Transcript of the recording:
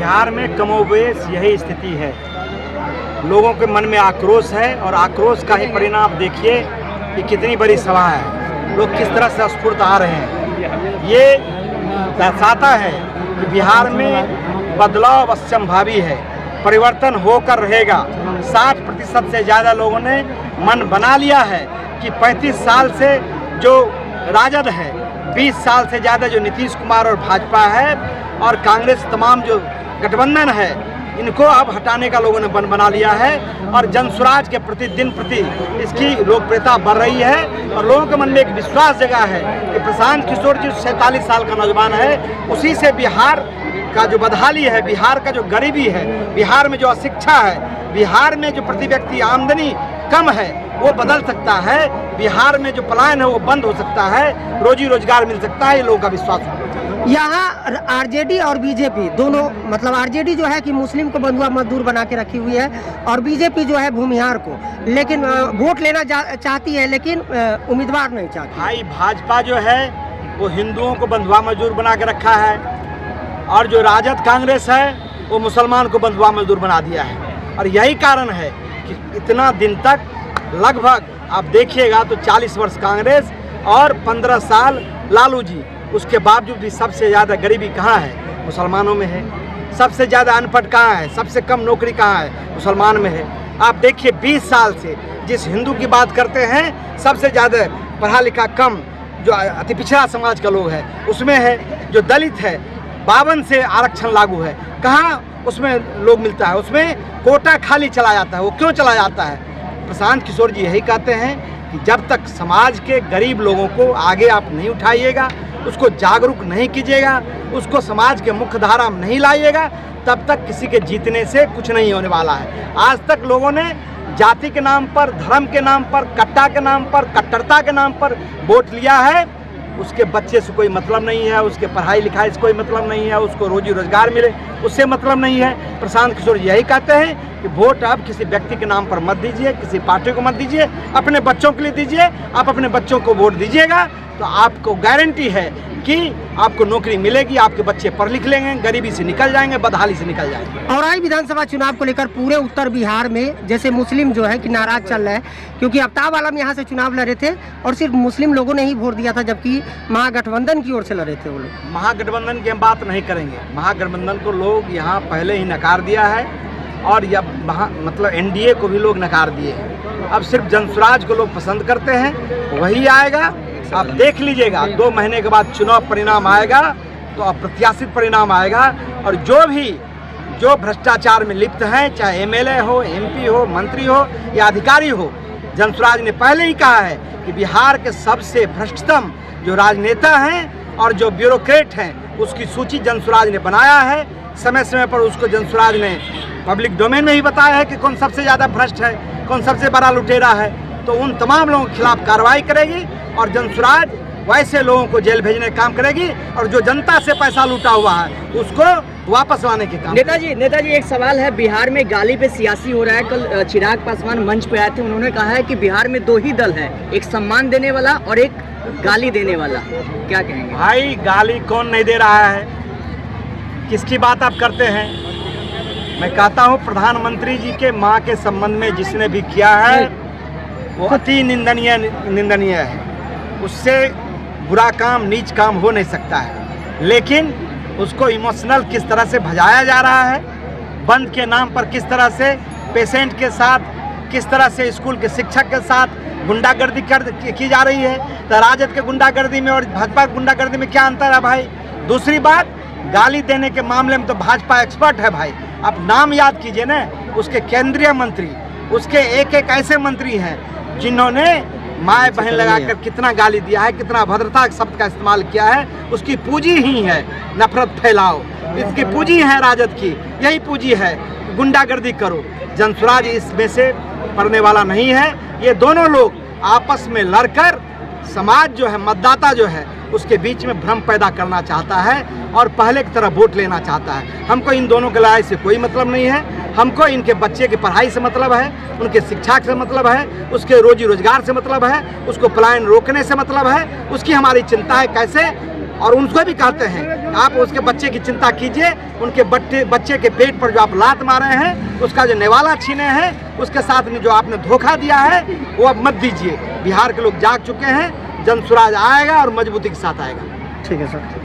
बिहार में कमोबेश यही स्थिति है। लोगों के मन में आक्रोश है और आक्रोश का ही परिणाम देखिए कि कितनी बड़ी सभा है, लोग किस तरह से स्फूर्त आ रहे हैं। ये दर्शाता है कि बिहार में बदलाव असंभावी है, परिवर्तन होकर रहेगा। 60% से ज़्यादा लोगों ने मन बना लिया है कि 35 साल से जो राजद है, 20 साल से ज़्यादा जो नीतीश कुमार और भाजपा है और कांग्रेस तमाम जो गठबंधन है, इनको अब हटाने का लोगों ने मन बना लिया है और जनसुराज के प्रति दिन प्रति इसकी लोकप्रियता बढ़ रही है और लोगों के मन में एक विश्वास जगा है कि प्रशांत किशोर जी 47 साल का नौजवान है, उसी से बिहार का जो बदहाली है, बिहार का जो गरीबी है, बिहार में जो अशिक्षा है, बिहार में जो प्रति व्यक्ति आमदनी कम है वो बदल सकता है, बिहार में जो पलायन है वो बंद हो सकता है, रोजी रोजगार मिल सकता है, ये लोगों का विश्वास है। यहाँ आरजेडी और बीजेपी दोनों, मतलब आरजेडी जो है कि मुस्लिम को बंधुआ मजदूर बना के रखी हुई है और बीजेपी जो है भूमिहार को, लेकिन वोट लेना चाहती है लेकिन उम्मीदवार नहीं चाहती। भाई भाजपा जो है वो हिंदुओं को बंधुआ मजदूर बना के रखा है और जो राजद कांग्रेस है वो मुसलमान को बंधुआ मजदूर बना दिया है। और यही कारण है कि इतना दिन तक लगभग आप देखिएगा तो 40 वर्ष कांग्रेस और 15 साल लालू जी, उसके बावजूद भी सबसे ज़्यादा गरीबी कहाँ है? मुसलमानों में है। सबसे ज़्यादा अनपढ़ कहाँ है? सबसे कम नौकरी कहाँ है? मुसलमान में है। आप देखिए 20 साल से जिस हिंदू की बात करते हैं, सबसे ज़्यादा पढ़ा लिखा कम जो अति पिछड़ा समाज का लोग है उसमें है। जो दलित है 52 से आरक्षण लागू है, कहाँ उसमें लोग मिलता है? उसमें कोटा खाली चला जाता है। वो क्यों चला जाता है? प्रशांत किशोर जी यही कहते हैं कि जब तक समाज के गरीब लोगों को आगे आप नहीं उठाइएगा, उसको जागरूक नहीं कीजिएगा, उसको समाज के मुख्य धारा में नहीं लाइएगा, तब तक किसी के जीतने से कुछ नहीं होने वाला है। आज तक लोगों ने जाति के नाम पर, धर्म के नाम पर, कट्टा के नाम पर, कट्टरता के नाम पर वोट लिया है। उसके बच्चे से कोई मतलब नहीं है, उसके पढ़ाई लिखाई से कोई मतलब नहीं है, उसको रोजी रोजगार मिले उससे मतलब नहीं है। प्रशांत किशोर यही कहते हैं कि वोट आप किसी व्यक्ति के नाम पर मत दीजिए, किसी पार्टी को मत दीजिए, अपने बच्चों के लिए दीजिए। आप अपने बच्चों को वोट दीजिएगा तो आपको गारंटी है कि आपको नौकरी मिलेगी, आपके बच्चे पढ़ लिख लेंगे, गरीबी से निकल जाएंगे, बदहाली से निकल जाएंगे। और आई विधानसभा चुनाव को लेकर पूरे उत्तर बिहार में जैसे मुस्लिम जो है कि नाराज चल रहा है, क्योंकि आफ्ताब आलम यहाँ से चुनाव लड़े थे और सिर्फ मुस्लिम लोगों ने ही वोट दिया था, जबकि महागठबंधन की ओर से लड़े थे वो लोग। महागठबंधन की हम बात नहीं करेंगे। महागठबंधन को लोग यहाँ पहले ही नकार दिया है और मतलब एनडीए को भी लोग नकार दिए हैं। अब सिर्फ जनसुराज को लोग पसंद करते हैं, वही आएगा। आप देख लीजिएगा 2 महीने के बाद चुनाव परिणाम आएगा तो अप्रत्याशित परिणाम आएगा और जो भ्रष्टाचार में लिप्त हैं, चाहे एमएलए हो, एमपी हो, मंत्री हो या अधिकारी हो, जनसुराज ने पहले ही कहा है कि बिहार के सबसे भ्रष्टतम जो राजनेता हैं और जो ब्यूरोक्रेट हैं उसकी सूची जनसुराज ने बनाया है। समय समय पर उसको जनसुराज ने पब्लिक डोमेन में ही बताया है कि कौन सबसे ज़्यादा भ्रष्ट है, कौन सबसे बड़ा लुटेरा है। तो उन तमाम लोगों के खिलाफ कार्रवाई करेगी और जनसुराज वैसे लोगों को जेल भेजने का काम करेगी और जो जनता से पैसा लूटा हुआ है उसको वापस लाने के काम। नेताजी एक सवाल है, बिहार में गाली पे सियासी हो रहा है। कल चिराग पासवान मंच पे आए थे, उन्होंने कहा है कि बिहार में 2 ही दल है, एक सम्मान देने वाला और एक गाली देने वाला। क्या कहेंगे? भाई गाली कौन नहीं दे रहा है? किसकी बात आप करते हैं? मैं कहता हूँ प्रधानमंत्री जी के माँ के संबंध में जिसने भी किया है वो अति निंदनीय है। उससे बुरा काम, नीच काम हो नहीं सकता है। लेकिन उसको इमोशनल किस तरह से भजाया जा रहा है, बंद के नाम पर किस तरह से पेशेंट के साथ, किस तरह से स्कूल के शिक्षक के साथ गुंडागर्दी की जा रही है। तो राजद के गुंडागर्दी में और भाजपा की गुंडागर्दी में क्या अंतर है भाई? दूसरी बात, गाली देने के मामले में तो भाजपा एक्सपर्ट है भाई। आप नाम याद कीजिए ना, उसके केंद्रीय मंत्री, उसके एक ऐसे मंत्री हैं जिन्होंने माए बहन लगाकर कितना गाली दिया है, कितना अभद्रता शब्द का इस्तेमाल किया है। उसकी पूंजी ही है नफरत फैलाओ, इसकी पूंजी है राजद की, यही पूंजी है गुंडागर्दी करो। जनसुराज इसमें से पड़ने वाला नहीं है। ये दोनों लोग आपस में लड़कर समाज जो है, मतदाता जो है, उसके बीच में भ्रम पैदा करना चाहता है और पहले की तरह वोट लेना चाहता है। हमको इन दोनों के लड़ाई से कोई मतलब नहीं है। हमको इनके बच्चे की पढ़ाई से मतलब है, उनके शिक्षा से मतलब है, उसके रोजी रोजगार से मतलब है, उसको पलायन रोकने से मतलब है। उसकी हमारी चिंता है कैसे और उनको भी कहते हैं आप उसके बच्चे की चिंता कीजिए, उनके बच्चे के पेट पर जो आप लात मारे हैं, उसका जो नेवाला छीने हैं, उसके साथ में जो आपने धोखा दिया है वो अब मत दीजिए। बिहार के लोग जाग चुके हैं, जन स्वराज आएगा और मजबूती के साथ आएगा। ठीक है सर।